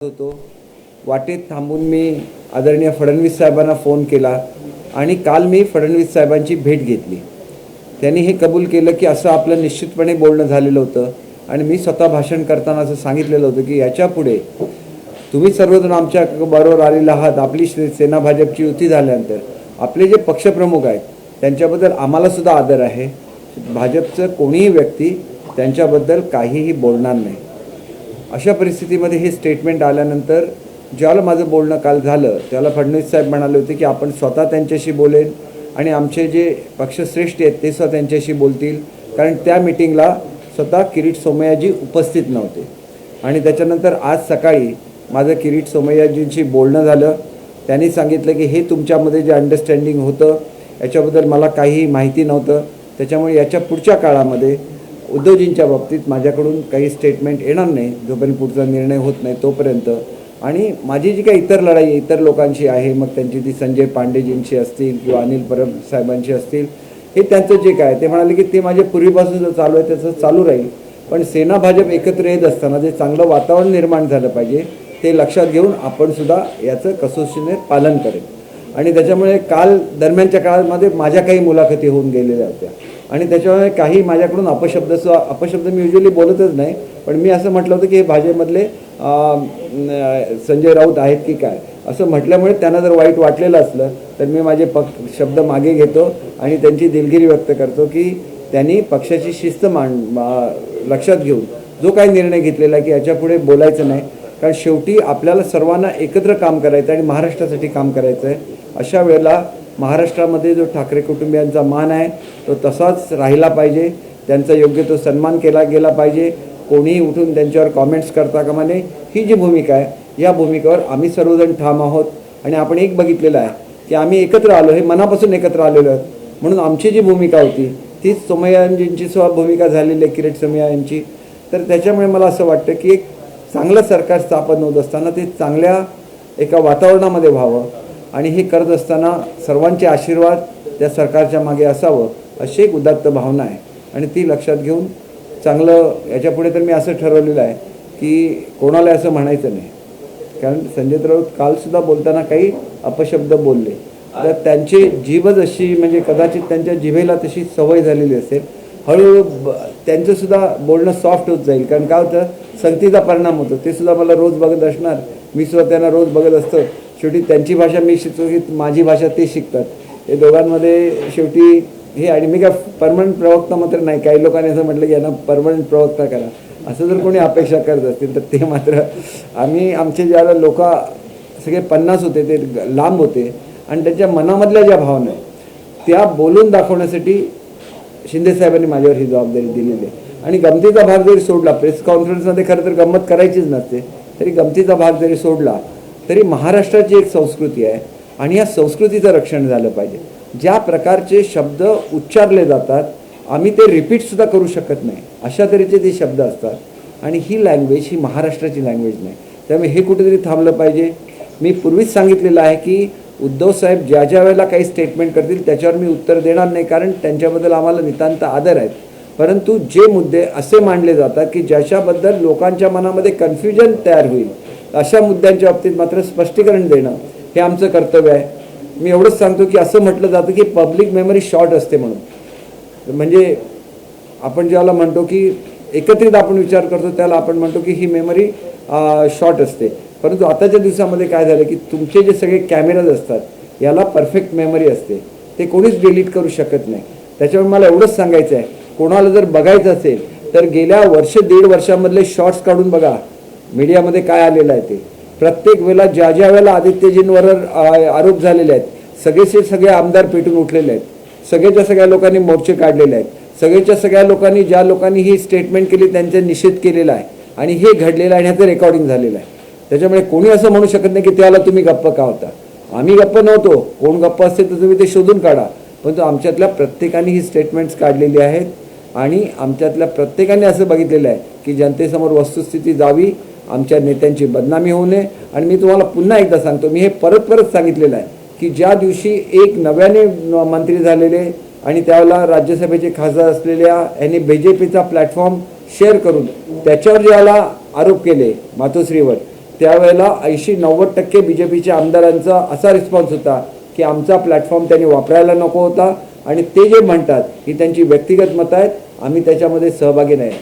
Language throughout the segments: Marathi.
होतो वाटेत थांबून मी आदरणीय फडणवीस साहेबांना फोन केला आणि काल मी फडणवीस साहेबांची भेट घेतली। त्यांनी हे कबूल केलं की असं आपलं निश्चितपणे बोलणं झालेलं होतं आणि मी स्वतः भाषण करताना असं सांगितलेलं होतं की याच्यापुढे तुम्ही सर्वजण आमच्या बरोबर आलेला आहात। आपली सेना भाजपची युती झाल्यानंतर आपले जे पक्षप्रमुख आहेत त्यांच्याबद्दल आम्हाला सुद्धा आदर आहे। भाजपचं कोणीही व्यक्ती त्यांच्याबद्दल काहीही बोलणार नाही। अशा परिस्थितीमध्ये हे स्टेटमेंट आल्यानंतर ज्याला माझं बोलणं काल झालं त्याला फडणवीस साहेब म्हणाले होते की आपण स्वतः त्यांच्याशी बोलेन आणि आमचे जे पक्षश्रेष्ठ आहेत ते सुद्धा त्यांच्याशी बोलतील, कारण त्या मीटिंगला स्वतः किरीट सोमय्याजी उपस्थित नव्हते। आणि त्याच्यानंतर आज सकाळी माझं किरीट सोमय्याजींशी बोलणं झालं। त्यांनी सांगितलं की हे तुमच्यामध्ये जे अंडरस्टँडिंग होतं याच्याबद्दल मला काही माहिती नव्हतं, त्याच्यामुळे याच्या पुढच्या काळामध्ये उद्धवजींच्या बाबतीत माझ्याकडून काही स्टेटमेंट येणार नाही जोपर्यंत पुढचा निर्णय होत नाही तोपर्यंत। आणि माझी जी काही इतर लढाई इतर लोकांशी आहे, मग त्यांची ती संजय पांडेजींशी असतील किंवा अनिल परब साहेबांशी असतील, हे त्यांचं जे काय ते म्हणाले की ते माझे पूर्वीपासून जो चालू आहे त्याचं चालू राहील, पण सेना भाजप एकत्र येत असताना जे चांगलं वातावरण निर्माण झालं पाहिजे ते लक्षात घेऊन आपण सुद्धा याचं कसोशीने पालन करेल। आणि त्याच्यामुळे काल दरम्यानच्या काळामध्ये माझ्या काही मुलाखती होऊन गेलेल्या होत्या आणि त्याच्यामुळे काही माझ्याकडून अपशब्द मी युजली बोलतच नाही, पण मी असं म्हटलं होतं की हे भाजपमधले संजय राऊत आहेत की काय असं म्हटल्यामुळे त्यांना जर वाईट वाटलेलं असलं तर मी माझे शब्द मागे घेतो आणि त्यांची दिलगिरी व्यक्त करतो की त्यांनी पक्षाची शिस्त लक्षात घेऊन जो काही निर्णय घेतलेला की याच्यापुढे बोलायचं नाही, कारण शेवटी आपल्याला सर्वांना एकत्र काम करायचं आणि महाराष्ट्रासाठी काम करायचं आहे। अशा वेळेला महाराष्ट्रामध्ये जो ठाकरे कुटुंबियांचा मान आहे तो तसाच राहिला पाहिजे, त्यांचा योग्य तो सन्मान केला गेला पाहिजे। कोणीही उठून त्यांच्यावर कॉमेंट्स करता कामा नये। ही जी भूमिका आहे या भूमिकेवर आम्ही सर्वजण ठाम आहोत आणि आपण एक बघितलेलं आहे की आम्ही एकत्र आलो, हे मनापासून एकत्र आलेलो आहोत, म्हणून आमची जी भूमिका होती तीच सोमय्यांची सुद्धा भूमिका झालेली आहे किरीट सोमय्या यांची। तर त्याच्यामुळे मला असं वाटतं की एक चांगलं सरकार स्थापन होत असताना ते चांगल्या एका वातावरणामध्ये व्हावं आणि हे करत असताना सर्वांचे आशीर्वाद त्या सरकारच्या मागे असावं अशी एक उदात्त भावना आहे आणि ती लक्षात घेऊन चांगलं याच्यापुढे तर मी असं ठरवलेलं आहे की कोणाला असं म्हणायचं नाही, कारण संजय राऊत कालसुद्धा बोलताना काही अपशब्द बोलले तर त्यांची जीभच अशी म्हणजे कदाचित त्यांच्या जिभेला तशी सवय झालेली असेल, हळूहळू त्यांचंसुद्धा बोलणं सॉफ्ट होत जाईल, कारण काय होतं संगतीचा परिणाम होतो। ते सुद्धा मला रोज बघत असणार, मी सुद्धा त्यांना रोज बघत असतो, शेवटी त्यांची भाषा मी शिकतो की माझी भाषा ते शिकतात, हे दोघांमध्ये शेवटी हे। आणि मी काय परमनंट प्रवक्ता मात्र नाही, काही लोकांनी असं म्हटलं की यांना परमनंट प्रवक्ता करा, असं जर कोणी अपेक्षा करत असतील तर ते मात्र आमचे ज्याला लोक सगळे 50 होते ते लांब होते आणि त्यांच्या मनामधल्या ज्या भावना आहेत त्या बोलून दाखवण्यासाठी शिंदे साहेबांनी माझ्यावर ही जबाबदारी दिलेली आहे। आणि गमतीचा भाग जरी सोडला, प्रेस कॉन्फरन्समध्ये खरं तर गंमत करायचीच नसते, तरी गमतीचा भाग जरी सोडला तरी महाराष्ट्राची एक संस्कृती आहे आणि या संस्कृतीचं रक्षण झालं पाहिजे। ज्या प्रकारचे शब्द उच्चारले जातात आम्ही ते रिपीटसुद्धा करू शकत नाही, अशा तऱ्हेचे ते शब्द असतात आणि ही लँग्वेज ही महाराष्ट्राची लँग्वेज नाही, त्यामुळे हे कुठेतरी थांबलं पाहिजे। मी पूर्वीच सांगितलेलं आहे की उद्धव साहेब ज्या वेळेला काही स्टेटमेंट करतील त्याच्यावर मी उत्तर देणार नाही, कारण त्यांच्याबद्दल आम्हाला नितांत आदर आहेत, परंतु जे मुद्दे असे मांडले जातात की ज्याच्याबद्दल लोकांच्या मनामध्ये कन्फ्युजन तयार होईल अशा मुद्द्यांच्या बाबतीत मात्र स्पष्टीकरण देणं हे आमचं कर्तव्य आहे। मी एवढंच सांगतो की असं म्हटलं जातं की पब्लिक मेमरी शॉर्ट असते म्हणून, म्हणजे आपण ज्याला म्हणतो की एकत्रित आपण विचार करतो त्याला आपण म्हणतो की ही मेमरी शॉर्ट असते, परंतु आताच्या दिवसामध्ये काय झालं की तुमचे जे सगळे कॅमेराज असतात याला परफेक्ट मेमरी असते, ते कोणीच डिलीट करू शकत नाही। त्याच्यामुळे मला एवढंच सांगायचं आहे, कोणाला जर बघायचं असेल तर गेल्या दीड वर्षामधले शॉर्ट्स काढून बघा मीडियामध्ये काय आलेलं आहे ते। प्रत्येक वेळेला ज्या वेळेला आदित्यजींवर आरोप झालेले आहेत सगळे आमदार पेटून उठलेले आहेत, सगळ्याच्या सगळ्या लोकांनी मोर्चे काढलेले आहेत, सगळ्याच्या सगळ्या लोकांनी ज्या लोकांनी ही स्टेटमेंट केली त्यांचा निषेध केलेला आहे आणि हे घडलेलं आहे आणि ह्याचं रेकॉर्डिंग झालेलं आहे। त्याच्यामुळे कोणी असं म्हणू शकत नाही की त्याला तुम्ही गप्प का होता, आम्ही गप्प नव्हतो, कोण गप्प असेल तर तुम्ही ते शोधून काढा, परंतु आमच्यातल्या प्रत्येकाने ही स्टेटमेंट्स काढलेली आहेत आणि आमच्यातल्या प्रत्येकाने असं बघितलेलं आहे की जनतेसमोर वस्तुस्थिती जावी, आमच्या नेत्यांची बदनामी होऊ नये। आणि मी तुम्हाला पुन्हा एकदा सांगतो, मी हे परत सांगितलेलं आहे की ज्या दिवशी एक नव्याने मंत्री झालेले आणि त्यावेळेला राज्यसभेचे खासदार असलेल्या यांनी BJPचा प्लॅटफॉर्म शेअर करून त्याच्यावर ज्याला आरोप केले मातोश्रीवर त्यावेळेला 80-90% BJPच्या आमदारांचा असा रिस्पॉन्स होता की आमचा प्लॅटफॉर्म त्यांनी वापरायला नको होता आणि ते जे म्हणतात ही त्यांची व्यक्तिगत मतं आहेत, आम्ही त्याच्यामध्ये सहभागी नाही.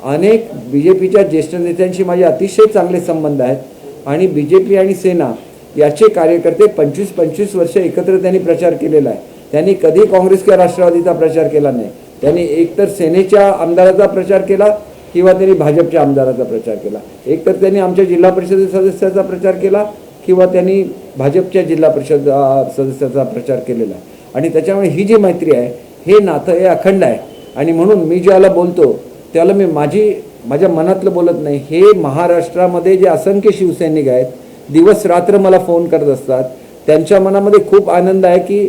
अनेक BJPच्या ज्येष्ठ नेत्यांशी माझे अतिशय चांगले संबंध आहेत आणि BJP आणि सेना याचे कार्यकर्ते 25-25 वर्ष एकत्र त्यांनी प्रचार केलेला आहे. त्यांनी कधी काँग्रेस किंवा राष्ट्रवादीचा प्रचार केला नाही. त्यांनी एकतर सेनेच्या आमदाराचा प्रचार केला किंवा त्यांनी भाजपच्या आमदाराचा प्रचार केला. एकतर त्यांनी आमच्या जिल्हा परिषद सदस्याचा प्रचार केला किंवा त्यांनी भाजपच्या जिल्हा परिषद सदस्याचा प्रचार केलेला आहे. आणि त्याच्यामुळे ही जी मैत्री आहे, हे नातं हे अखंड आहे. आणि म्हणून मी ज्याला बोलतो त्याला मी माझ्या मनातलं बोलत नाही. हे महाराष्ट्रामध्ये जे असंख्य शिवसैनिक आहेत, दिवस रात्र मला फोन करत असतात. त्यांच्या मनामध्ये खूप आनंद आहे की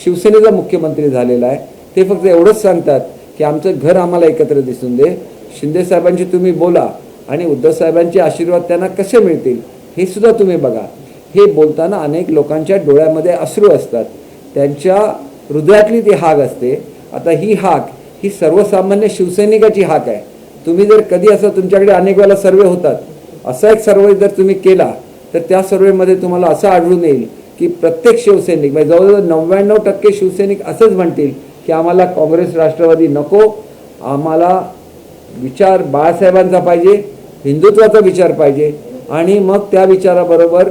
शिवसेनेचा मुख्यमंत्री झालेला आहे. ते फक्त एवढंच सांगतात की आमचं घर आम्हाला एकत्र दिसून दे. शिंदे साहेबांशी तुम्ही बोला आणि उद्धव साहेबांचे आशीर्वाद त्यांना कसे मिळतील हे सुद्धा तुम्ही बघा. हे बोलताना अनेक लोकांच्या डोळ्यामध्ये अश्रू असतात, त्यांच्या हृदयातली ती हाक असते. आता ही हाक ही सर्वसामान्य शिवसैनिकाची हाक आहे. तुम्ही जर कधी असं तुमच्याकडे अनेक वेळेला सर्वे होतात, असा एक सर्वे जर तुम्ही केला तर त्या सर्वेमध्ये तुम्हाला असं आढळून येईल की प्रत्येक शिवसैनिक म्हणजे जवळजवळ 99% शिवसैनिक असंच म्हणतील की आम्हाला काँग्रेस राष्ट्रवादी नको, आम्हाला विचार बाळासाहेबांचा पाहिजे, हिंदुत्वाचा विचार पाहिजे आणि मग त्या विचाराबरोबर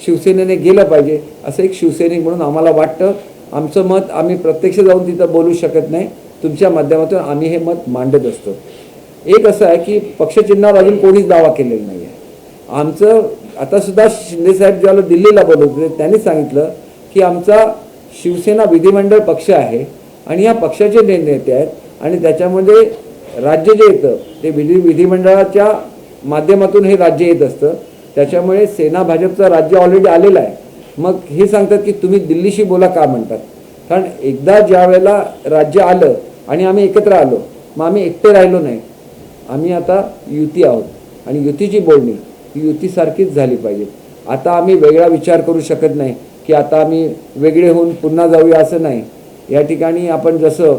शिवसेनेने गेलं पाहिजे असं एक शिवसैनिक म्हणून आम्हाला वाटतं. आमचं मत आम्ही प्रत्यक्ष जाऊन तिथं बोलू शकत नाही, तुमच्या माध्यमातून आम्ही हे मत मांडत असतो. एक असं आहे की पक्षचिन्हावर अजून कोणीच दावा केलेला नाही आहे. आमचं आता सुद्धा शिंदेसाहेब ज्याला दिल्लीला बोलवत होते त्यांनी सांगितलं की आमचा शिवसेना विधिमंडळ पक्ष आहे आणि या पक्षाचे नेते आहेत आणि त्याच्यामध्ये राज्य जे येतं ते विधिमंडळाच्या माध्यमातून हे राज्य येत असतं. त्याच्यामुळे सेना भाजपचं राज्य ऑलरेडी आलेलं आहे. मग हे सांगतात की तुम्ही दिल्लीशी बोला का म्हणतात. कारण एकदा ज्या वेळेला राज्य आलं आणि आम्ही एकत्र आलो, मग आम्ही एकटे राहिलो नाही. आम्ही आता युती आहोत आणि युतीची बोलणी ही युतीसारखीच झाली पाहिजे. आता आम्ही वेगळा विचार करू शकत नाही की आता आम्ही वेगळे होऊन पुन्हा जाऊया, असं नाही. या ठिकाणी आपण जसं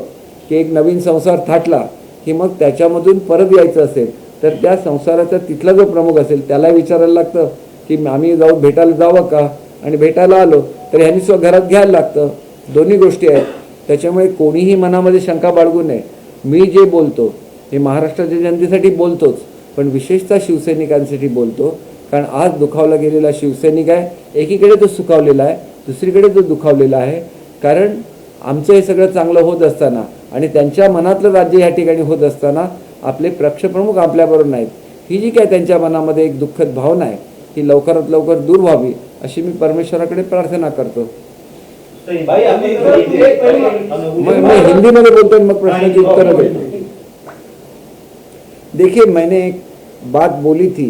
की एक नवीन संसार थाटला की मग त्याच्यामधून परत यायचं असेल तर त्या संसाराचा तिथला जो प्रमुख असेल त्याला विचारायला लागतं की आम्ही भेटायला जावं का, आणि भेटायला आलो तर ह्यांनी सुद्धा घरात घ्यायला लागतं. दोन्ही गोष्टी आहेत. त्याच्यामुळे कोणीही मनामध्ये शंका बाळगू नये. मी जे बोलतो हे महाराष्ट्राच्या जनतेसाठी बोलतोच, पण विशेषतः शिवसैनिकांसाठी बोलतो. कारण आज दुखावला गेलेला शिवसैनिक आहे. एकीकडे तो सुखावलेला आहे, दुसरीकडे तो दुखावलेला आहे. कारण आमचं हे सगळं चांगलं होत असताना आणि त्यांच्या मनातलं राज्य या ठिकाणी होत असताना आपले पक्षप्रमुख आपल्याबरोबर नाहीत. ही जी काय त्यांच्या मनामध्ये एक दुःखद भावना आहे ही लवकरात लवकर दूर व्हावी अशी मी परमेश्वराकडे प्रार्थना करतो. मैं हिंदी में बोलता हूँ, मग प्रश्न की उत्तर देता हूँ. देखिए, मैंने एक बात बोली थी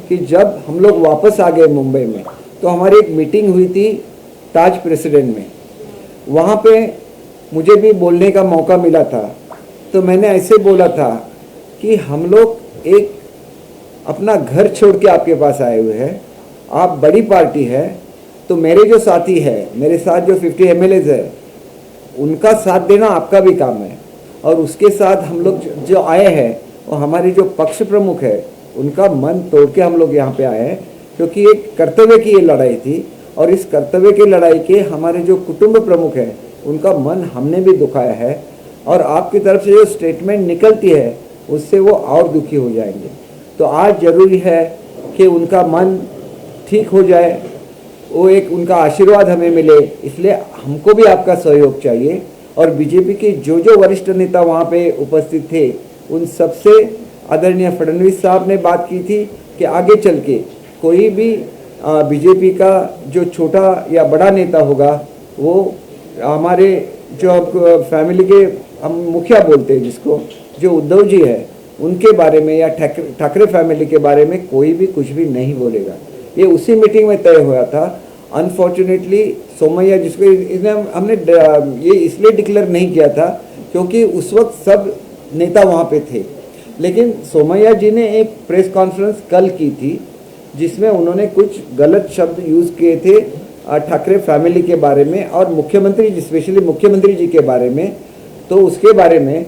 कि जब हम लोग वापस आ गए मुंबई में तो हमारी एक मीटिंग हुई थी ताज प्रेसिडेंट में. वहाँ पे मुझे भी बोलने का मौका मिला था. तो मैंने ऐसे बोला था कि हम लोग एक अपना घर छोड़ के आपके पास आए हुए हैं. आप बड़ी पार्टी है तो मेरे जो साथी है, मेरे साथ जो 50 MLAs है, उनका साथ देना आपका भी काम है. और उसके साथ हम लोग जो आए हैं वो हमारे जो पक्ष प्रमुख है उनका मन तोड़ के हम लोग यहाँ पे आए हैं, क्योंकि एक कर्तव्य की ये लड़ाई थी. और इस कर्तव्य की लड़ाई के हमारे जो कुटुंब प्रमुख हैं उनका मन हमने भी दुखाया है. और आपकी तरफ से जो स्टेटमेंट निकलती है उससे वो और दुखी हो जाएंगे. तो आज ज़रूरी है कि उनका मन ठीक हो जाए, वो एक उनका आशीर्वाद हमें मिले. इसलिए हमको भी आपका सहयोग चाहिए. और बीजेपी के जो वरिष्ठ नेता वहाँ पे उपस्थित थे उन सबसे आदरणीय फडणवीस साहब ने बात की थी कि आगे चल के कोई भी बीजेपी का जो छोटा या बड़ा नेता होगा वो हमारे जो फैमिली के हम मुखिया बोलते हैं जिसको, जो उद्धव जी है उनके बारे में या ठाकरे फैमिली के बारे में कोई भी कुछ भी नहीं बोलेगा. ये उसी मीटिंग में तय हुआ था. अनफॉर्चुनेटली सोमैया जिसको हमने ये इसलिए डिक्लेयर नहीं किया था क्योंकि उस वक्त सब नेता वहाँ पे थे. लेकिन सोमैया जी ने एक प्रेस कॉन्फ्रेंस कल की थी जिसमें उन्होंने कुछ गलत शब्द यूज़ किए थे ठाकरे फैमिली के बारे में और मुख्यमंत्री, स्पेशली मुख्यमंत्री जी के बारे में. तो उसके बारे में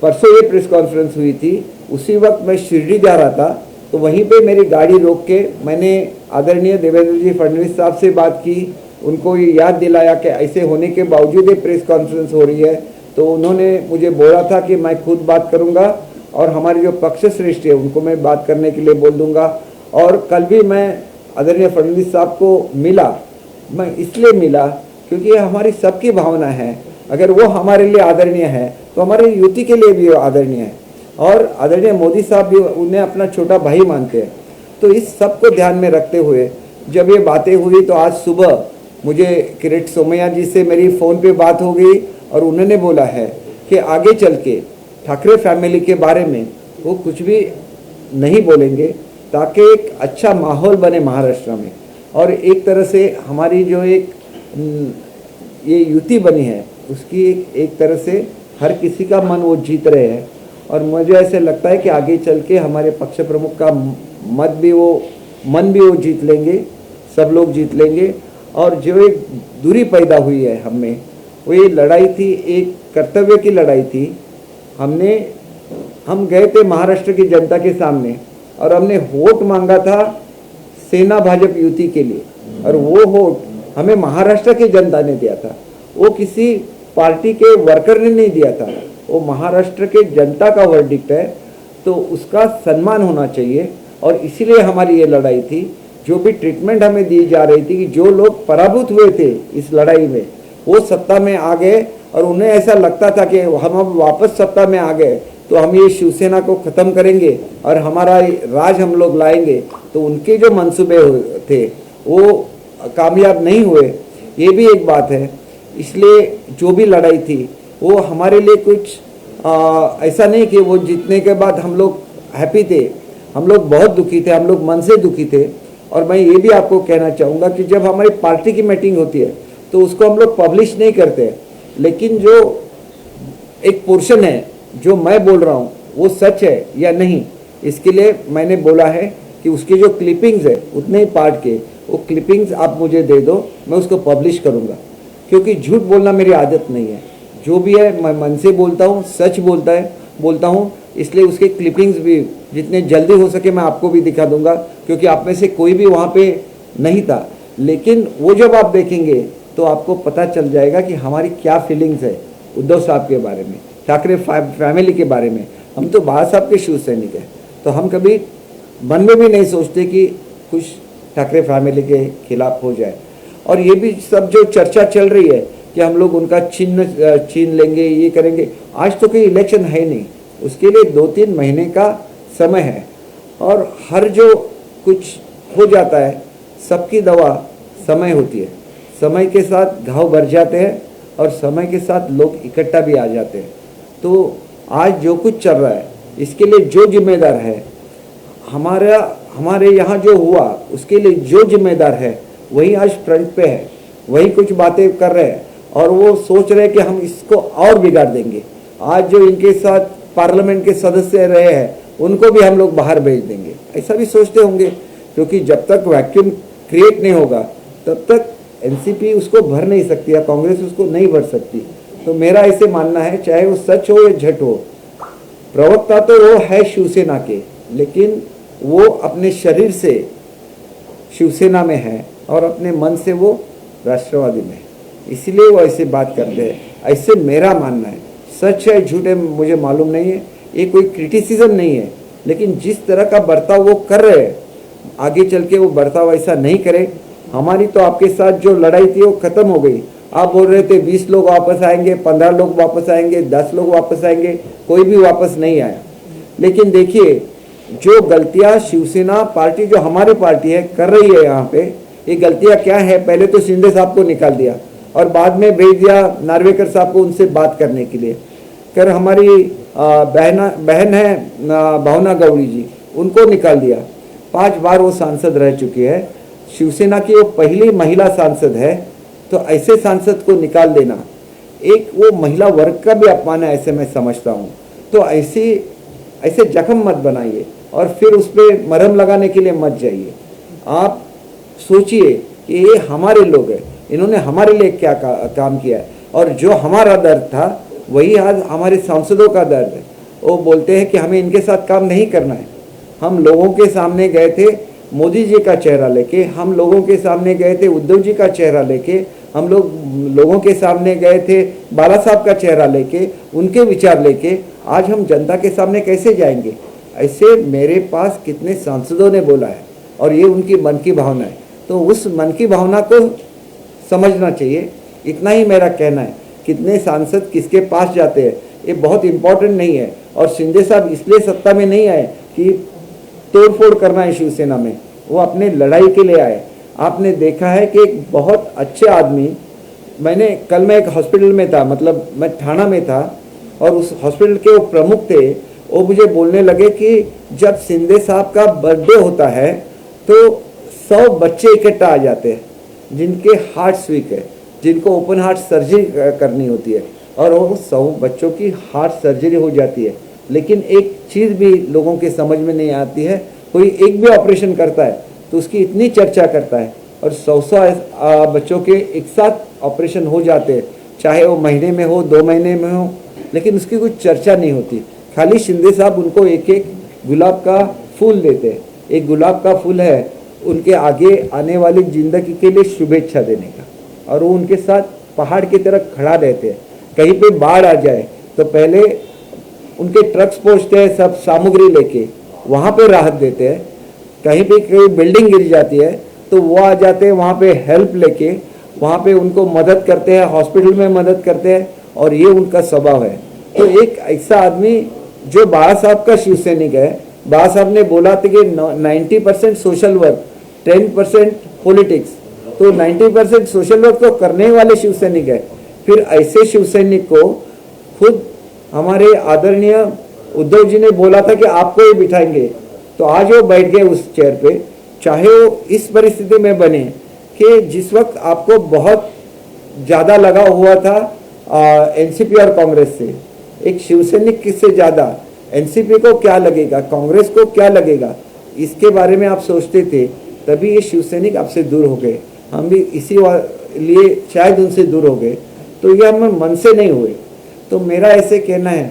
परसों ये प्रेस कॉन्फ्रेंस हुई थी. उसी वक्त मैं शिरडी जा रहा था तो वहीं पे मेरी गाड़ी रोक के मैंने आदरणीय देवेंद्र जी फडणवीस साहब से बात की, उनको ये याद दिलाया कि ऐसे होने के बावजूद ये प्रेस कॉन्फ्रेंस हो रही है। तो उन्होंने मुझे बोला था कि मैं खुद बात करूंगा और हमारे जो पक्ष श्रेष्ठ है उनको मैं बात करने के लिए बोल दूंगा। और कल भी मैं आदरणीय फडणवीस साहब को मिला, मैं इसलिए मिला क्योंकि ये हमारी सबकी भावना है। अगर वो हमारे लिए आदरणीय है तो हमारी युति के लिए भी आदरणीय है, और आदरणीय मोदी साहब भी उन्हें अपना छोटा भाई मानते हैं। तो इस सब को ध्यान में रखते हुए जब ये बातें हुई तो आज सुबह मुझे किरीट सोमैया जी से मेरी फ़ोन पे बात हो गई और उन्होंने बोला है कि आगे चल के ठाकरे फैमिली के बारे में वो कुछ भी नहीं बोलेंगे ताकि एक अच्छा माहौल बने महाराष्ट्र में, और एक तरह से हमारी जो एक ये युति बनी है उसकी एक तरह से हर किसी का मन वो जीत रहे हैं। और मुझे ऐसे लगता है कि आगे चल के हमारे पक्ष प्रमुख का मन भी वो जीत लेंगे, सब लोग जीत लेंगे। और जो एक दूरी पैदा हुई है हम में, वो ये लड़ाई थी, एक कर्तव्य की लड़ाई थी। हम गए थे महाराष्ट्र की जनता के सामने और हमने वोट मांगा था सेना भाजपा युति के लिए, और वो वोट हमें महाराष्ट्र की जनता ने दिया था, वो किसी पार्टी के वर्कर ने नहीं दिया था, वो महाराष्ट्र के जनता का वर्डिक्ट है। तो उसका सम्मान होना चाहिए, और इसीलिए हमारी ये लड़ाई थी। जो भी ट्रीटमेंट हमें दी जा रही थी कि जो लोग पराभूत हुए थे इस लड़ाई में वो सत्ता में आ गए, और उन्हें ऐसा लगता था कि हम अब वापस सत्ता में आ गए तो हम ये शिवसेना को ख़त्म करेंगे और हमारा राज हम लोग लाएंगे। तो उनके जो मंसूबे थे वो कामयाब नहीं हुए, ये भी एक बात है। इसलिए जो भी लड़ाई थी वो हमारे लिए कुछ ऐसा नहीं कि वो जीतने के बाद हम लोग हैप्पी थे, हम लोग बहुत दुखी थे, हम लोग मन से दुखी थे। और मैं ये भी आपको कहना चाहूँगा कि जब हमारी पार्टी की मीटिंग होती है तो उसको हम लोग पब्लिश नहीं करते, लेकिन जो एक पोर्शन है जो मैं बोल रहा हूँ वो सच है या नहीं, इसके लिए मैंने बोला है कि उसकी जो क्लिपिंग्स है उतने ही पार्ट के वो क्लिपिंग्स आप मुझे दे दो, मैं उसको पब्लिश करूँगा। क्योंकि झूठ बोलना मेरी आदत नहीं है, जो भी है मैं मन से बोलता हूँ, सच बोलता हूँ। इसलिए उसके क्लिपिंग्स भी जितने जल्दी हो सके मैं आपको भी दिखा दूंगा, क्योंकि आप में से कोई भी वहाँ पे नहीं था। लेकिन वो जब आप देखेंगे तो आपको पता चल जाएगा कि हमारी क्या फीलिंग्स है उद्धव साहब के बारे में, ठाकरे फैमिली के बारे में। हम तो बाबा साहब के शिव सैनिक हैं, तो हम कभी मन में भी नहीं सोचते कि कुछ ठाकरे फैमिली के खिलाफ हो जाए। और ये भी सब जो चर्चा चल रही है कि हम लोग उनका चिन्ह छीन लेंगे, ये करेंगे, आज तो कोई इलेक्शन है नहीं, उसके लिए 2-3 महीने का समय है। और हर जो कुछ हो जाता है सबकी दवा समय होती है, समय के साथ घाव भर जाते हैं और समय के साथ लोग इकट्ठा भी आ जाते हैं। तो आज जो कुछ चल रहा है इसके लिए जो जिम्मेदार है, हमारे यहाँ जो हुआ उसके लिए जो जिम्मेदार है वही आज फ्रंट पे है, वही कुछ बातें कर रहे हैं और वो सोच रहे हैं कि हम इसको और बिगाड़ देंगे। आज जो इनके साथ पार्लियामेंट के सदस्य रहे हैं उनको भी हम लोग बाहर भेज देंगे, ऐसा भी सोचते होंगे। क्योंकि जब तक वैक्यूम क्रिएट नहीं होगा तब तक एनसीपी उसको भर नहीं सकती या कांग्रेस उसको नहीं भर सकती। तो मेरा ऐसे मानना है, चाहे वो सच हो या झूठ हो, प्रवक्ता तो वो है शिवसेना के, लेकिन वो अपने शरीर से शिवसेना में है और अपने मन से वो राष्ट्रवादी में है, इसलिए वो ऐसे बात करते हैं। ऐसे मेरा मानना है, सच है झूठ है मुझे मालूम नहीं है, ये कोई क्रिटिसिज्म नहीं है, लेकिन जिस तरह का बर्ताव वो कर रहे हैं आगे चल के वो बर्ताव ऐसा नहीं करे। हमारी तो आपके साथ जो लड़ाई थी वो खत्म हो गई। आप बोल रहे थे 20 लोग वापस आएंगे, 15 लोग वापस आएंगे, 10 लोग वापस आएंगे, कोई भी वापस नहीं आया। लेकिन देखिए जो गलतियां शिवसेना पार्टी जो हमारी पार्टी है कर रही है यहाँ पे, ये गलतियां क्या है, पहले तो शिंदे साहब को निकाल दिया और बाद में भेज दिया नार्वेकर साहब को उनसे बात करने के लिए। कर हमारी बहन है भावना गौड़ी जी, उनको निकाल दिया। 5 बार वो सांसद रह चुकी है, शिवसेना की वो पहली महिला सांसद है। तो ऐसे सांसद को निकाल देना एक वो महिला वर्ग का भी अपमान है, ऐसे मैं समझता हूँ। तो ऐसे जख्म मत बनाइए और फिर उस पर मरहम लगाने के लिए मत जाइए। आप सोचिए कि ये हमारे लोग हैं, इन्होंने हमारे लिए क्या काम किया है, और जो हमारा दर्द था वही आज हमारे सांसदों का दर्द है। वो बोलते हैं कि हमें इनके साथ काम नहीं करना है, हम लोगों के सामने गए थे मोदी जी का चेहरा लेके, हम लोगों के सामने गए थे उद्धव जी का चेहरा लेके, हम लोगों के सामने गए थे बाला साहब का चेहरा लेके, उनके विचार लेके। आज हम जनता के सामने कैसे जाएंगे? ऐसे मेरे पास कितने सांसदों ने बोला है और ये उनकी मन की भावना है, तो उस मन की भावना को समझना चाहिए। इतना ही मेरा कहना है। कितने सांसद किसके पास जाते हैं ये बहुत इम्पोर्टेंट नहीं है। और शिंदे साहब इसलिए सत्ता में नहीं आए कि तोड़फोड़ करना है शिवसेना में, वो अपने लड़ाई के लिए आए। आपने देखा है कि एक बहुत अच्छे आदमी, कल मैं एक हॉस्पिटल में था, मतलब मैं थाना में था, और उस हॉस्पिटल के वो प्रमुख थे, वो मुझे बोलने लगे कि जब शिंदे साहब का बर्थडे होता है तो 100 बच्चे इकट्ठा आ जाते हैं जिनके हार्ट वीक है, जिनको ओपन हार्ट सर्जरी करनी होती है, और वो 100 बच्चों की हार्ट सर्जरी हो जाती है। लेकिन एक चीज़ भी लोगों के समझ में नहीं आती है, कोई एक भी ऑपरेशन करता है तो उसकी इतनी चर्चा करता है, और 100 बच्चों के एक साथ ऑपरेशन हो जाते हैं, चाहे वो महीने में हो 2 महीने में हो, लेकिन उसकी कोई चर्चा नहीं होती। खाली शिंदे साहब उनको एक एक गुलाब का फूल देते हैं। एक गुलाब का फूल है उनके आगे आने वाली जिंदगी के लिए शुभेच्छा देने का, और वो उनके साथ पहाड़ की तरह खड़ा रहते हैं। कहीं पे बाढ़ आ जाए तो पहले उनके ट्रक्स पहुंचते हैं सब सामग्री लेके, वहाँ पे राहत देते हैं। कहीं पे कोई बिल्डिंग गिर जाती है तो वो आ जाते हैं वहाँ पे हेल्प लेके, वहाँ पे उनको मदद करते हैं, हॉस्पिटल में मदद करते हैं, और ये उनका स्वभाव है। तो एक ऐसा आदमी जो बाबा साहब का शिव सैनिक है, बाबा साहब ने बोला था कि 90% सोशल वर्क, 10% पॉलिटिक्स, तो 90% सोशल वर्क तो करने वाले शिव सैनिक है। फिर ऐसे शिव सैनिक को खुद हमारे आदरणीय उद्धव जी ने बोला था कि आपको ही बिठाएंगे, तो आज वो बैठ गए उस चेयर पे। चाहे वो इस परिस्थिति में बने कि जिस वक्त आपको बहुत ज़्यादा लगा हुआ था एनसीपी और कांग्रेस से, एक शिवसैनिक किससे ज़्यादा एनसीपी को क्या लगेगा, कांग्रेस को क्या लगेगा, इसके बारे में आप सोचते थे, तभी ये शिवसैनिक आपसे दूर हो गए। हम भी इसी लिए शायद उनसे दूर हो गए, तो ये हम मन से नहीं हुए। तो मेरा ऐसे कहना है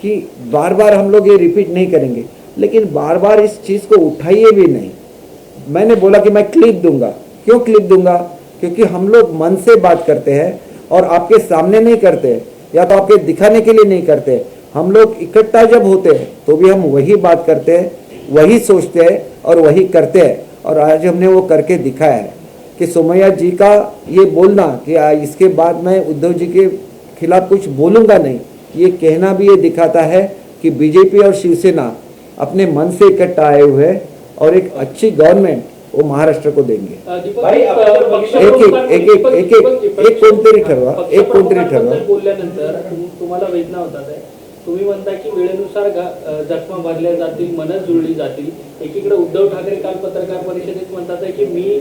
कि बार बार हम लोग ये रिपीट नहीं करेंगे, लेकिन बार बार इस चीज़ को उठाइए भी नहीं। मैंने बोला कि मैं क्लिप दूंगा, क्यों क्लिप दूंगा? क्योंकि हम लोग मन से बात करते हैं और आपके सामने नहीं करते, या तो आपके दिखाने के लिए नहीं करते। हम लोग इकट्ठा जब होते हैं तो भी हम वही बात करते हैं, वही सोचते हैं और वही करते हैं। और आज हमने वो करके दिखाया है कि सोमैया जी का ये बोलना कि इसके बाद मैं उद्धव जी के खिलाफ कुछ बोलूँगा नहीं, ये कहना भी ये दिखाता है कि बीजेपी और शिवसेना अपने मन से इकट्ठा आए हुए हैं और एक अच्छी गवर्नमेंट वो महाराष्ट्र को देंगे। एक कोणतरी ठरवा बोलल्यानंतर तुम्हाला वेदना होतात आहे, तुम्ही म्हणता की वेळेनुसार जखमा भरल्या जातील, मन जुळली जातील। एकीकडे उद्धव ठाकरे काल पत्रकार परिषदेत म्हणतात की मी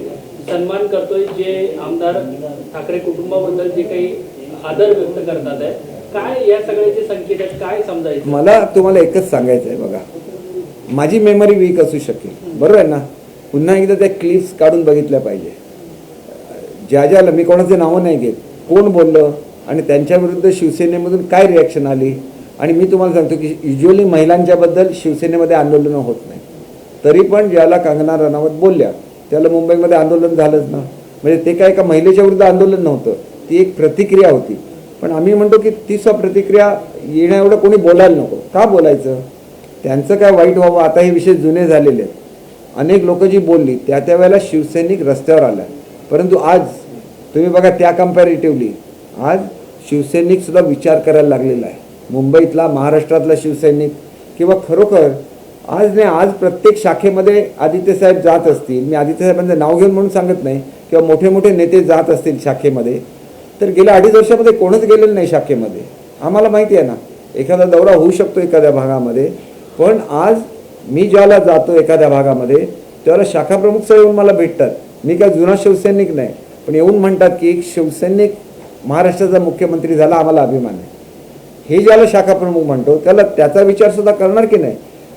सन्मान करतोय जे आमदार ठाकरे कुटुंबाबद्दल जे काही आदर व्यक्त करतात आहे, काय या सगळ्याचे संकेत आहेत, काय समजायचं? मला तुम्हाला एकच सांगायचं आहे बघा, माझी मेमरी वीक असू शकेल, बरोबर आहे ना, पुन्हा एकदा त्या क्लिप्स काढून बघितल्या पाहिजे। ज्याला मी कोणाचे नावं नाही घेत, कोण बोललं आणि त्यांच्याविरुद्ध शिवसेनेमधून काय रिॲक्शन आली। आणि मी तुम्हाला सांगतो की युजली महिलांच्याबद्दल शिवसेनेमध्ये आंदोलनं होत नाही, तरी पण ज्याला कंगना रनौत बोलल्या त्याला मुंबईमध्ये आंदोलन झालंच ना। म्हणजे ते काय एका महिलेच्या विरुद्ध आंदोलन नव्हतं, ती एक प्रतिक्रिया होती। पण आम्ही म्हणतो की ती प्रतिक्रिया येण्या एवढं कोणी बोलायला नको, का बोलायचं? त्यांचं काय वाईट व्हावं, आता हे विषय जुने झालेले आहेत। अनेक लोक जी बोलली त्या वेळेला शिवसैनिक रस्त्यावर आला, परंतु आज तुम्ही बघा त्या कंपॅरेटिव्हली आज शिवसैनिक सुद्धा विचार करायला लागलेला आहे। मुंबईतला, महाराष्ट्रातला शिवसैनिक किंवा खरोखर आज प्रत्येक शाखेमध्ये आदित्य साहेब जात असतील, मी आदित्य साहेबांचं नाव घेऊन म्हणून सांगत नाही, किंवा मोठे मोठे नेते जात असतील शाखेमध्ये, तर गेल्या 2.5 वर्षामध्ये कोणच गेलेलं नाही शाखेमध्ये। आम्हाला माहिती आहे ना, एखादा दौरा होऊ शकतो एखाद्या भागामध्ये, पण आज मी ज्याला जातो एखाद्या भागामध्ये त्याला शाखा प्रमुख साहेब येऊन मला भेटतात। मी काय जुना शिवसैनिक नाही, पण येऊन म्हणतात की एक शिवसैनिक महाराष्ट्राचा मुख्यमंत्री झाला, आम्हाला अभिमान आहे। हे ज्याला शाखा प्रमुख म्हणतो त्याला त्याचा विचार सुद्धा करणार की नाही?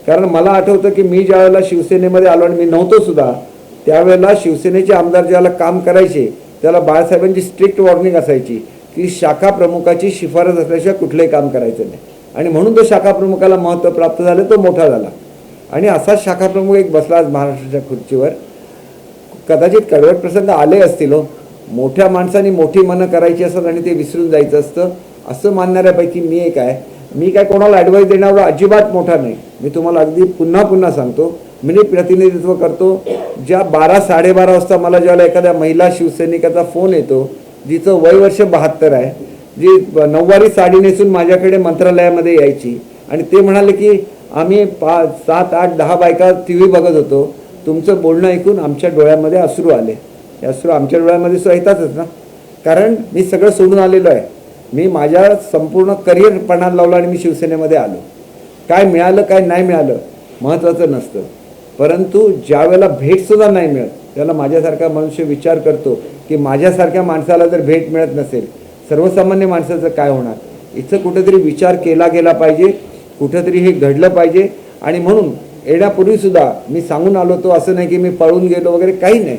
कारण मला आठवतं की मी ज्यावेळेला शिवसेनेमध्ये आलो आणि मी नव्हतो सुद्धा, त्यावेळेला शिवसेनेचे आमदार ज्याला काम करायचे त्याला बाळासाहेबांची स्ट्रिक्ट वॉर्निंग असायची की शाखा प्रमुखाची शिफारस असल्याशिवाय कुठलंही काम करायचं नाही, आणि म्हणून तो शाखा प्रमुखाला महत्त्व प्राप्त झालं, तो मोठा झाला। आणि असाच शाखा प्रमुख एक बसला आज महाराष्ट्राच्या खुर्चीवर. कदाचित कडवट प्रसंग आले असतील हो, मोठ्या माणसाने मोठी मनं करायची असतात आणि ते विसरून जायचं असतं असं मानणाऱ्यापैकी मी एक आहे. मी काय कोणाला ॲडवाईस देण्यावर अजिबात मोठा नाही. मी तुम्हाला अगदी पुन्हा पुन्हा सांगतो, मी प्रतिनिधित्व करतो. ज्या 12-12:30 वाजता मला ज्यावेळेला एखाद्या महिला शिवसैनिकाचा फोन येतो, जिचं वय वर्ष 72 आहे, जी नऊवारी साडी नेसून माझ्याकडे मंत्रालयामध्ये यायची आणि ते म्हणाले की आम्ही 5, 7, 8, 10 बायका टी व्ही बघत होतो, तुमचं बोलणं ऐकून आमच्या डोळ्यामध्ये अश्रू आले. हे अश्रू आमच्या डोळ्यामध्ये सुद्धा येतातच ना, कारण मी सगळं सोडून आलेलो आहे. मी माझ्या संपूर्ण करिअर पणाला लावलं आणि मी शिवसेनेमध्ये आलो. काय मिळालं काय नाही मिळालं महत्त्वाचं नसतं, परंतु ज्या वेळेला भेटसुद्धा नाही मिळत त्याला माझ्यासारखा मनुष्य विचार करतो की माझ्यासारख्या माणसाला जर भेट मिळत नसेल, सर्वसामान्य माणसाचं काय होणार. इथं कुठेतरी विचार केला गेला पाहिजे, कुठेतरी हे घडलं पाहिजे. आणि म्हणून येण्यापूर्वीसुद्धा मी सांगून आलो तो, असं नाही की मी पळून गेलो वगैरे, काही नाही.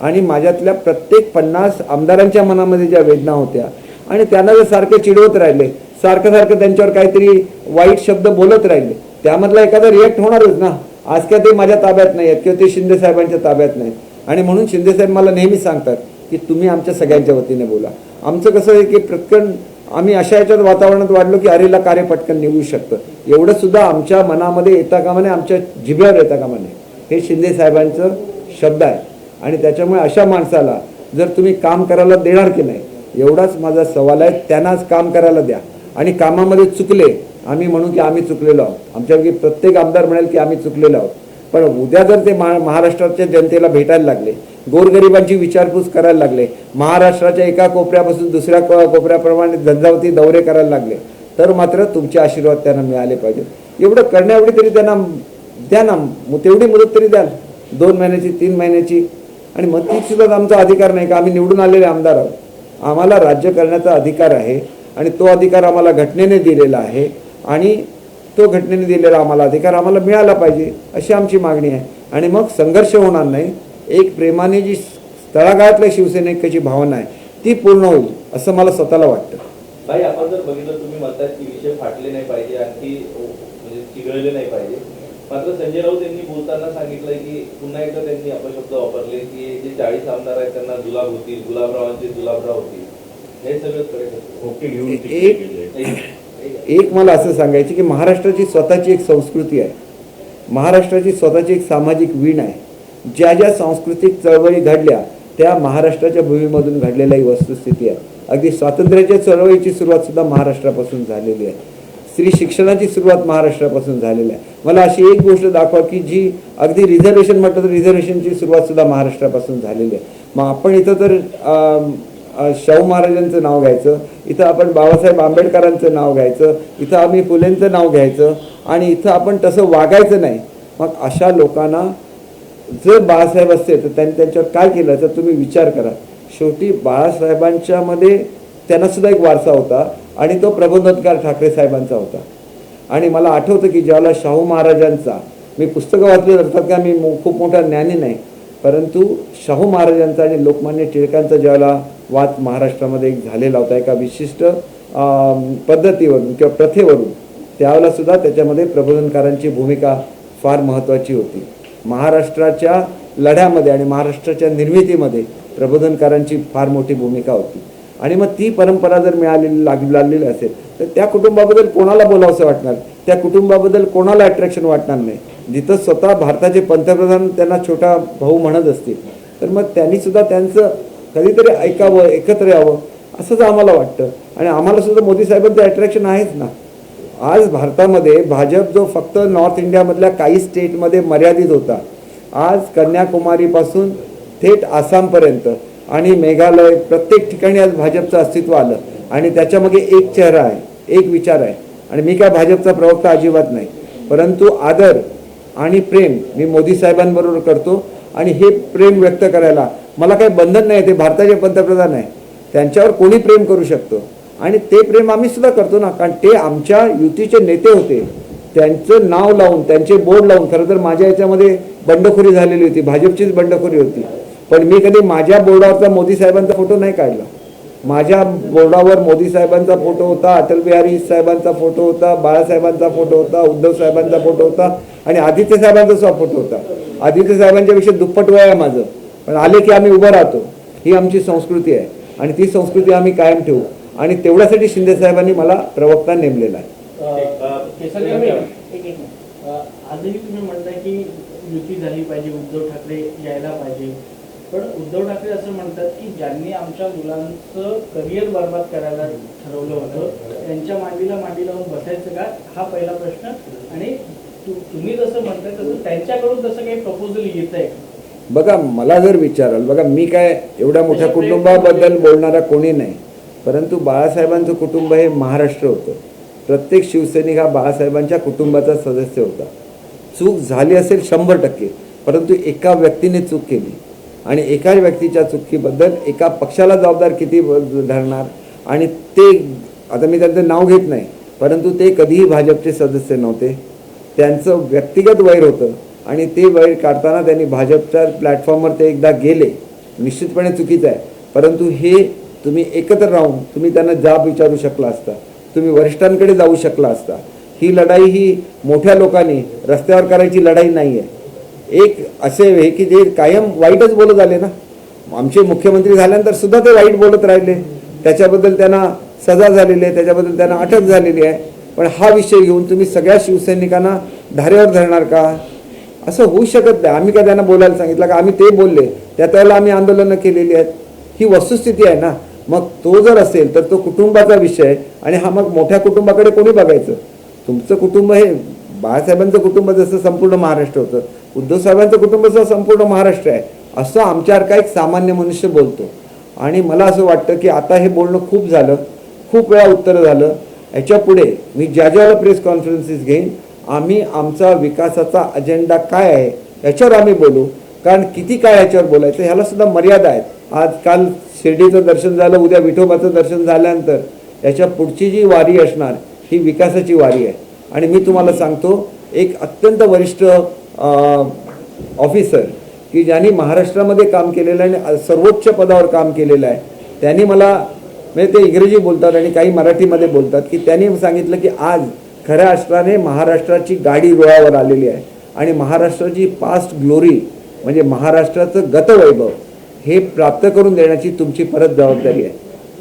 आणि माझ्यातल्या प्रत्येक 50 आमदारांच्या मनामध्ये ज्या वेदना होत्या आणि त्यांना जर सारखे चिडवत राहिले, सारखं त्यांच्यावर काहीतरी वाईट शब्द बोलत राहिले, त्यामधला एखादा रिॲक्ट होणारच ना. आज काय ते माझ्या ताब्यात नाही आहेत किंवा ते शिंदे साहेबांच्या ताब्यात नाहीत. आणि म्हणून शिंदे साहेब मला नेहमी सांगतात की तुम्ही आमच्या सगळ्यांच्या वतीने बोला. आमचं कसं आहे की पटकन आम्ही अशा याच्यात वातावरणात वाढलो की अरेला कार्य पटकन निघू शकतं, एवढं सुद्धा आमच्या मनामध्ये येता कामा नये, आमच्या जिभेवर येता कामा नये. हे शिंदे साहेबांचं शब्द आहे. आणि त्याच्यामुळे अशा माणसाला जर तुम्ही काम करायला देणार की नाही, एवढाच माझा सवाल आहे. त्यांनाच काम करायला द्या. आणि कामामध्ये चुकले आम्ही म्हणू की आम्ही चुकलेलो आहोत, आमच्यापैकी प्रत्येक आमदार म्हणेल की आम्ही चुकलेलो आहोत. पण उद्या जर ते महाराष्ट्राच्या जनतेला भेटायला लागले, गोरगरिबांची विचारपूस करायला लागले, महाराष्ट्राच्या एका कोपऱ्यापासून दुसऱ्या कोपऱ्याप्रमाणे झंझावती दौरे करायला लागले, तर मात्र तुमचे आशीर्वाद त्यांना मिळाले पाहिजेत. एवढं करण्याएवढी तरी त्यांना द्या ना, तेवढी मुदत तरी द्याल, 2 महिन्याची 3 महिन्याची. आणि मग ती सुद्धा आमचा अधिकार नाही का, आम्ही निवडून आलेले आमदार आहोत. आम्हाला राज्य करण्याचा अधिकार आहे आणि तो अधिकार आम्हाला घटनेने दिलेला आहे आणि तो घटनेने दिलेला आम्हाला अधिकार आम्हाला मिळाला पाहिजे, अशी आमची मागणी आहे. आणि मग संघर्ष होणार नाही. एक प्रेमाने जी तळागाळातल्या शिवसैनिकाची भावना आहे ती पूर्ण होईल असं मला स्वतःला वाटतं. भाई, आपण जर बघितलं तुम्ही म्हणतात की विषय फाटले नाही पाहिजे, आणखी म्हणजे चिघळले नाही पाहिजे. मात्र संजय राऊत यांनी बोलताना सांगितलंय की पुन्हा एकदा त्यांनी अपशब्द वापरले की जे 40 आमदार आहेत त्यांना जुलाब होतील, गुलाबरावांचे जुलाबराव होतील. हे सगळं एक मला असं सांगायचं की महाराष्ट्राची स्वतःची एक संस्कृती आहे, महाराष्ट्राची स्वतःची एक सामाजिक वीण आहे. ज्या ज्या सांस्कृतिक चळवळी घडल्या त्या महाराष्ट्राच्या भूमीमधून घडलेल्या ही वस्तुस्थिती आहे. अगदी स्वातंत्र्याच्या चळवळीची सुरुवात सुद्धा महाराष्ट्रापासून झालेली आहे. स्त्री शिक्षणाची सुरुवात महाराष्ट्रापासून झालेली आहे. मला अशी एक गोष्ट दाखवा की जी अगदी रिझर्वेशन म्हटलं तर रिझर्वेशनची सुरुवात सुद्धा महाराष्ट्रापासून झालेली आहे. मग आपण इथं तर शाहू महाराजांचं नाव घ्यायचं, इथं आपण बाबासाहेब आंबेडकरांचं नाव घ्यायचं, इथं आम्ही फुलेंचं नाव घ्यायचं आणि इथं आपण तसं वागायचं नाही. मग अशा लोकांना जर बाळासाहेब असते तर त्यांनी त्यांच्यावर काय केलं तर तुम्ही विचार करा. शेवटी बाळासाहेबांच्या मध्ये त्यांना सुद्धा एक वारसा होता आणि तो प्रबोधनकार ठाकरे साहेबांचा होता. आणि मला आठवतं की ज्यावेळेला शाहू महाराजांचा, मी पुस्तकं वाचली अर्थात का मी खूप मोठा ज्ञानी नाही, परंतु शाहू महाराजांचा आणि लोकमान्य टिळकांचा ज्यावेळेला वाद महाराष्ट्रामध्ये एक झालेला होता एका विशिष्ट पद्धतीवरून किंवा प्रथेवरून, त्यावेळेला सुद्धा त्याच्यामध्ये प्रबोधनकारांची भूमिका फार महत्त्वाची होती. महाराष्ट्राच्या लढ्यामध्ये आणि महाराष्ट्राच्या निर्मितीमध्ये प्रबोधनकारांची फार मोठी भूमिका होती. आणि मग ती परंपरा जर लागलेली असेल तर त्या कुटुंबाबद्दल कोणाला बोलावंसं वाटणार, त्या कुटुंबाबद्दल कोणाला अट्रॅक्शन वाटणार नाही. जिथं स्वतः भारताचे पंतप्रधान त्यांना छोटा भाऊ म्हणत असतील तर मग त्यांनी सुद्धा त्यांचं कधीतरी ऐकावं, एकत्र यावं असंच आम्हाला वाटतं. आणि आम्हाला सुद्धा मोदी साहेबांचं अट्रॅक्शन आहेच ना. आज भारतामध्ये भाजप जो फक्त नॉर्थ इंडियामधल्या काही स्टेटमध्ये मर्यादित होता, आज कन्याकुमारीपासून थेट आसामपर्यंत आणि मेघालय प्रत्येक ठिकाणी आज भाजपचं अस्तित्व आलं. आणि त्याच्यामागे एक चेहरा आहे, एक विचार आहे. आणि मी काय भाजपचा प्रवक्ता अजिबात नाही, परंतु आदर आणि प्रेम मी मोदी साहेबांबरोबर करतो. आणि हे प्रेम व्यक्त करायला मला काही बंधन नाही. ते भारताचे पंतप्रधान आहे, त्यांच्यावर कोणी प्रेम करू शकतो आणि ते प्रेम आम्ही सुद्धा करतो ना, कारण ते आमच्या युतीचे नेते होते. त्यांचं नाव लावून, त्यांचे बोर्ड लावून, खरं तर माझ्या याच्यामध्ये बंडखोरी झालेली होती, भाजपचीच बंडखोरी होती. पण मी कधी माझ्या बोर्डावरचा मोदी साहेबांचा फोटो नाही काढला. माझ्या बोर्डावर मोदी साहेबांचा फोटो होता, अटल बिहारी साहेबांचा फोटो होता, बाळासाहेबांचा फोटो होता, उद्धव साहेबांचा फोटो होता आणि आदित्य साहेबांचा सुद्धा फोटो होता. आदित्य साहेबांच्या पेक्षा दुप्पट वय आहे माझं, पण आले की आम्ही उभं राहतो. ही आमची संस्कृती आहे आणि ती संस्कृती आम्ही कायम ठेवू आणि तेवढ्यासाठी शिंदे साहेबांनी मला प्रवक्ता नेमलेला आहे. आजही तुम्ही म्हणताय की युती झाली पाहिजे, उद्धव ठाकरे यायला पाहिजे, पण उद्धव ठाकरे असं म्हणतात की ज्यांनी आमच्या मुलांचं करिअर बर्बाद करायला ठरवलं होतं त्यांच्या मांडीला मांडी लावून बसायचं का, हा पहिला प्रश्न. आणि तुम्ही जसं म्हणताय तसं त्यांच्याकडून तसं काही प्रपोजल येत आहे? बघा, मला जर विचाराल, बघा मी काय एवढ्या मोठ्या कुटुंबाबद्दल बोलणारा कोणी नाही, परंतु बाळासाहेबांचं कुटुंब हे महाराष्ट्र होतं. प्रत्येक शिवसैनिक हा बाळासाहेबांच्या कुटुंबाचा सदस्य होता. चूक झाली असेल 100%, परंतु एका व्यक्तीने चूक केली आणि एका व्यक्तीच्या चुकीबद्दल एका पक्षाला जबाबदार किती धरणार. आणि ते आता मी त्यांचं नाव घेत नाही, परंतु ते कधीही भाजपचे सदस्य नव्हते. त्यांचं व्यक्तिगत वैर होतं आणि ते वैर काढताना त्यांनी भाजपच्या प्लॅटफॉर्मवर ते एकदा गेले, निश्चितपणे चुकीचं आहे. परंतु हे तुम्ही एकत्र राहून तुम्ही त्यांना जाब विचारू शकला असता, तुम्ही वरिष्ठांकडे जाऊ शकला असता. ही लढाई ही मोठ्या लोकांनी रस्त्यावर करायची लढाई नाही आहे. एक असे आहे की जे कायम वाईटच बोलत आले ना, आमचे मुख्यमंत्री झाल्यानंतर सुद्धा ते वाईट बोलत राहिले, त्याच्याबद्दल त्यांना सजा झालेली आहे, त्याच्याबद्दल त्यांना अटक झालेली आहे. पण हा विषय घेऊन तुम्ही सगळ्या शिवसैनिकांना धारेवर धरणार का? असं होऊ शकत नाही. आम्ही का त्यांना बोलायला सांगितलं का? आम्ही ते बोलले त्यावेळेला आम्ही आंदोलनं केलेली आहेत. ही वस्तुस्थिती आहे ना. मग तो जर असेल तर तो कुटुंबाचा विषय आणि हा मग मोठ्या कुटुंबाकडे कोणी बघायचं? तुमचं कुटुंब हे बाळासाहेबांचं कुटुंब जसं संपूर्ण महाराष्ट्र होतं, उद्धव साहेबांचं कुटुंब जसं संपूर्ण महाराष्ट्र आहे, असं आमच्यासारखा एक सामान्य मनुष्य बोलतो. आणि मला असं वाटतं की आता हे बोलणं खूप झालं, खूप वेळा उत्तर झालं. याच्या पुढे मी ज्या ज्या प्रेस कॉन्फरन्सेस घेईन, आम्ही आमचा विकासाचा अजेंडा काय आहे याच्यावर आम्ही बोलू. कारण किती काय याच्यावर बोलायचं ह्याला सुद्धा मर्यादा आहेत. आज काल शिर्डीचं दर्शन झालं, उद्या विठोबाचं दर्शन झाल्यानंतर याच्या पुढची जी वारी असणार ही विकासाची वारी आहे. आणि मी तुम्हाला सांगतो, एक अत्यंत वरिष्ठ ऑफिसर की ज्यांनी महाराष्ट्रामध्ये काम केलेलं आहे आणि सर्वोच्च पदावर काम केलेलं आहे, त्यांनी मला, म्हणजे ते इंग्रजी बोलतात आणि काही मराठीमध्ये बोलतात, की त्यांनी सांगितलं की आज खऱ्या अर्थाने महाराष्ट्राची गाडी रुळावर आलेली आहे आणि महाराष्ट्राची पास्ट ग्लोरी म्हणजे महाराष्ट्राचं गतवैभव हे प्राप्त करून देण्याची तुमची परत जबाबदारी आहे.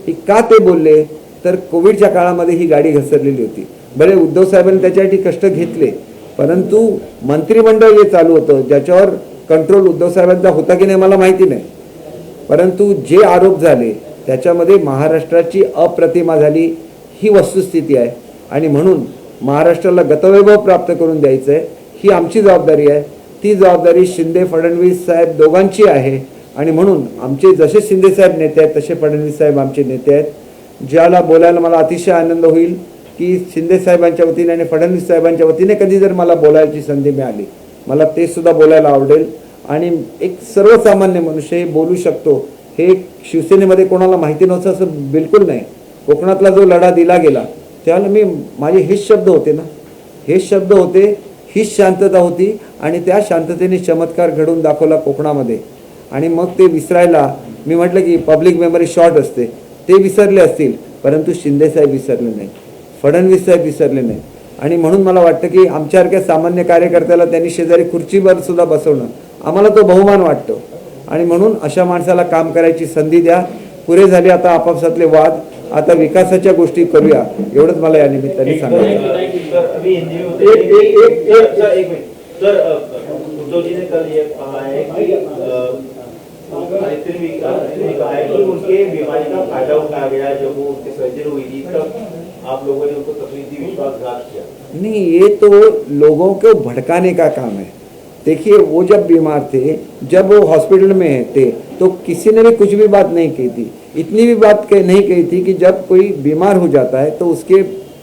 ही का ते बोलले तर कोविडच्या काळामध्ये ही गाडी घसरलेली होती. बरे उद्धव साहेबांनी त्याच्यासाठी कष्ट घेतले, परंतु मंत्रिमंडळ जे चालू होतं ज्याच्यावर कंट्रोल उद्धव साहेबांचा होता की नाही मला माहिती नाही, परंतु जे आरोप झाले त्याच्यामध्ये महाराष्ट्राची अप्रतिमा झाली, ही वस्तुस्थिती आहे. आणि म्हणून महाराष्ट्राला गतवैभव प्राप्त करून द्यायचं आहे, ही आमची जबाबदारी आहे. ती जबाबदारी शिंदे फडणवीस साहेब दोघांची आहे. आणि म्हणून आमचे जसे शिंदे साहेब नेते आहेत तसे फडणवीस साहेब आमचे नेते आहेत. ज्याला बोलायला मला अतिशय आनंद होईल की शिंदे साहेबांच्या वतीने आणि फडणवीस साहेबांच्या वतीने कधी जर मला बोलायची संधी मिळाली, मला ते सुद्धा बोलायला आवडेल. आणि एक सर्वसामान्य मनुष्य हे बोलू शकतो, हे शिवसेनेमध्ये कोणाला माहिती नव्हतं असं बिलकुल नाही. कोकणातला जो लढा दिला गेला त्यावेळेला माझे हेच शब्द होते ना, हेच शब्द होते, हीच शांतता होती आणि त्या शांततेने चमत्कार घडवून दाखवला कोकणामध्ये. आणि मग ते विसरायला मी म्हटलं की पब्लिक मेमरी शॉर्ट असते, ते विसरले असतील, परंतु शिंदे साहेब विसरले नाही, फडणवीस साहेब विसरले नाही. आणि म्हणून मला वाटतं की आमच्यासारख्या सामान्य कार्यकर्त्याला त्यांनी शेजारी खुर्चीवर सुद्धा बसवणं आम्हाला तो बहुमान वाटतो. आणि म्हणून अशा माणसाला काम करायची संधी द्या. पुरे झाले आता आपापसातले वाद, आता विकासाच्या गोष्टी करूया, एवढंच मला या निमित्ताने सांगायचं. उनके बीमारी का फायदा उठाया गया, जब वो उनकी सर्जरी हुई थी तब आप लोगों ने उनको तकलीफ दी, विश्वासघात किया. नहीं, ये तो लोगों को भड़काने का काम है. देखिए, वो जब बीमार थे, जब वो हॉस्पिटल में थे, तो किसी ने भी कुछ भी बात नहीं की थी. इतनी भी बात नहीं कही थी कि जब कोई बीमार हो जाता है तो उसके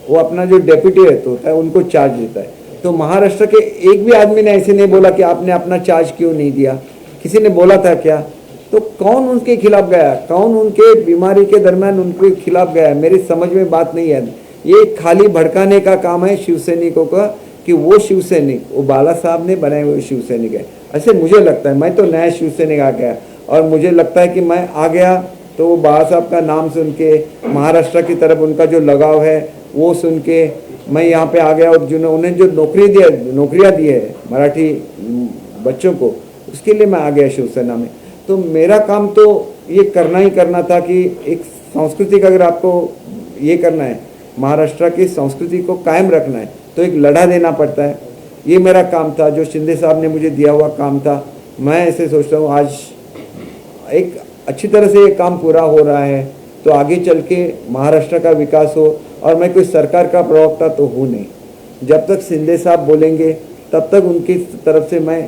वो अपना जो डेप्यूटी होता है उनको चार्ज देता है. तो महाराष्ट्र के एक भी आदमी ने ऐसे नहीं बोला कि आपने अपना चार्ज क्यों नहीं दिया. किसी ने बोला था क्या? तो कौन उनके खिलाफ गया, कौन उनके बीमारी के दरमियान उनके खिलाफ गया? मेरी समझ में बात नहीं है. ये खाली भड़काने का काम है शिवसैनिकों का कि वो शिवसैनिक, वो बाला साहब ने बनाए हुए शिवसैनिक है, ऐसे मुझे लगता है. मैं तो नया शिवसैनिक आ गया और मुझे लगता है कि मैं आ गया तो वो बाबा साहब का नाम सुन के, महाराष्ट्र की तरफ उनका जो लगाव है वो सुन के मैं यहाँ पे आ गया, और जिन्होंने जो नौकरियाँ दी है मराठी बच्चों को, उसके लिए मैं आ गया शिवसेना में। तो मेरा काम तो ये करना ही करना था कि एक सांस्कृतिक, अगर आपको ये करना है, महाराष्ट्र की संस्कृति को कायम रखना है, तो एक लड़ा देना पड़ता है। ये मेरा काम था, जो शिंदे साहब ने मुझे दिया हुआ काम था। मैं ऐसे सोचता हूँ आज एक अच्छी तरह से ये काम पूरा हो रहा है, तो आगे चल के महाराष्ट्र का विकास हो। और मैं कोई सरकार का प्रवक्ता तो हूँ नहीं, जब तक शिंदे साहब बोलेंगे तब तक उनकी तरफ से मैं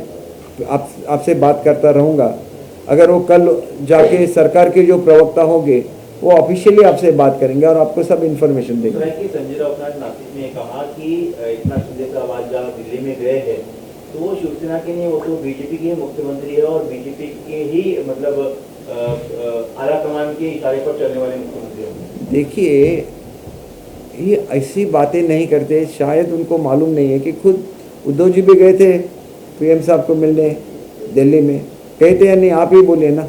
आपसे बात करता रहूँगा। अगर वो कल जाके सरकार के जो प्रवक्ता होंगे वो ऑफिशियली आपसे बात करेंगे और आपको सब इन्फॉर्मेशन देंगे। कि संजय राउत ने नासिक में कहा कि एकनाथ शिंदे साहब आज जहाँ दिल्ली में गए हैं तो वो शिवसेना के नहीं, वो तो बीजेपी के मुख्यमंत्री है और बीजेपी के ही मतलब आला कमान के इशारे पर चलने वाले मुख्यमंत्री हैं। देखिए, ये ऐसी बातें नहीं करते, शायद उनको मालूम नहीं है कि खुद उद्धव जी भी गए थे पीएम साहब को मिलने दिल्ली में, कहते हैं नहीं, आप ही बोले ना,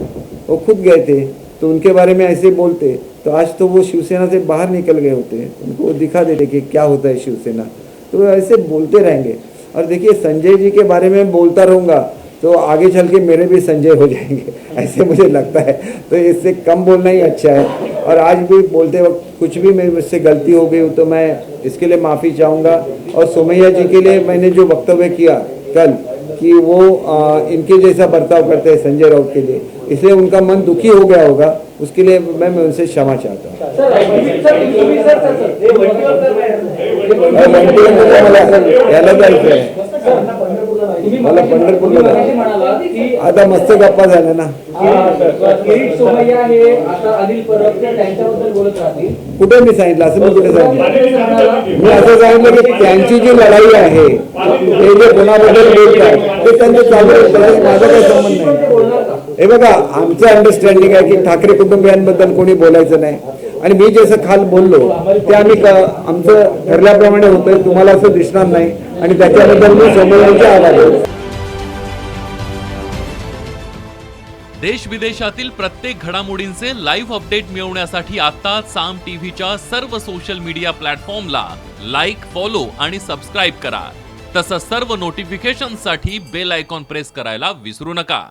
वो खुद गए थे, तो उनके बारे में ऐसे बोलते तो आज तो वो शिवसेना से बाहर निकल गए होते, उनको दिखा देते कि क्या होता है शिवसेना। तो वो ऐसे बोलते रहेंगे। और देखिए, संजय जी के बारे में बोलता रहूँगा तो आगे चल के मेरे भी संजय हो जाएंगे, ऐसे मुझे लगता है। तो इससे कम बोलना ही अच्छा है। और आज भी बोलते वक्त कुछ भी मुझसे गलती हो गई तो मैं इसके लिए माफ़ी चाहूँगा। और सोमैया जी के लिए मैंने जो वक्तव्य किया कल कि वो इनके जैसा बर्ताव करते हैं संजय राउत के लिए, इसलिए उनका मन दुखी हो गया होगा, उसके लिए मैं उनसे क्षमा चाहता हूँ। याला जायचं आहे, मला पंढरपूरला आता मस्त गप्पा झाल्या ना। किरीट सोमय्या हे आता अनिल परब त्यांच्याबद्दल बोलत राहतील। कुठे मी सांगितलं असं? मी कुठे सांगितलं? मी असं सांगितलं की त्यांची जी लढाई आहे, ते जे कोणाबद्दल बोलतात ते त्यांचं चालू आहे, त्याच्यात माझा काही संबंध नाही। हे बघा, आमचं अंडरस्टँडिंग आहे की ठाकरे कुटुंबियांबद्दल कोणी बोलायचं नाही, आणि मी जसं काल बोललो ते आम्ही आमचं ठरल्याप्रमाणे होतंय, तुम्हाला असं दिसणार नाही, आणि त्याच्याबद्दल मी सोमय्यांचे आभारी आहे। देश विदेशातील प्रत्येक घडामोडींचे लाईव्ह अपडेट मिळवण्यासाठी आता साम टीव्हीच्या सर्व सोशल मीडिया प्लॅटफॉर्मला लाईक, फॉलो आणि सबस्क्राईब करा। तसंच सर्व नोटिफिकेशनसाठी बेल आयकॉन प्रेस करायला विसरू नका।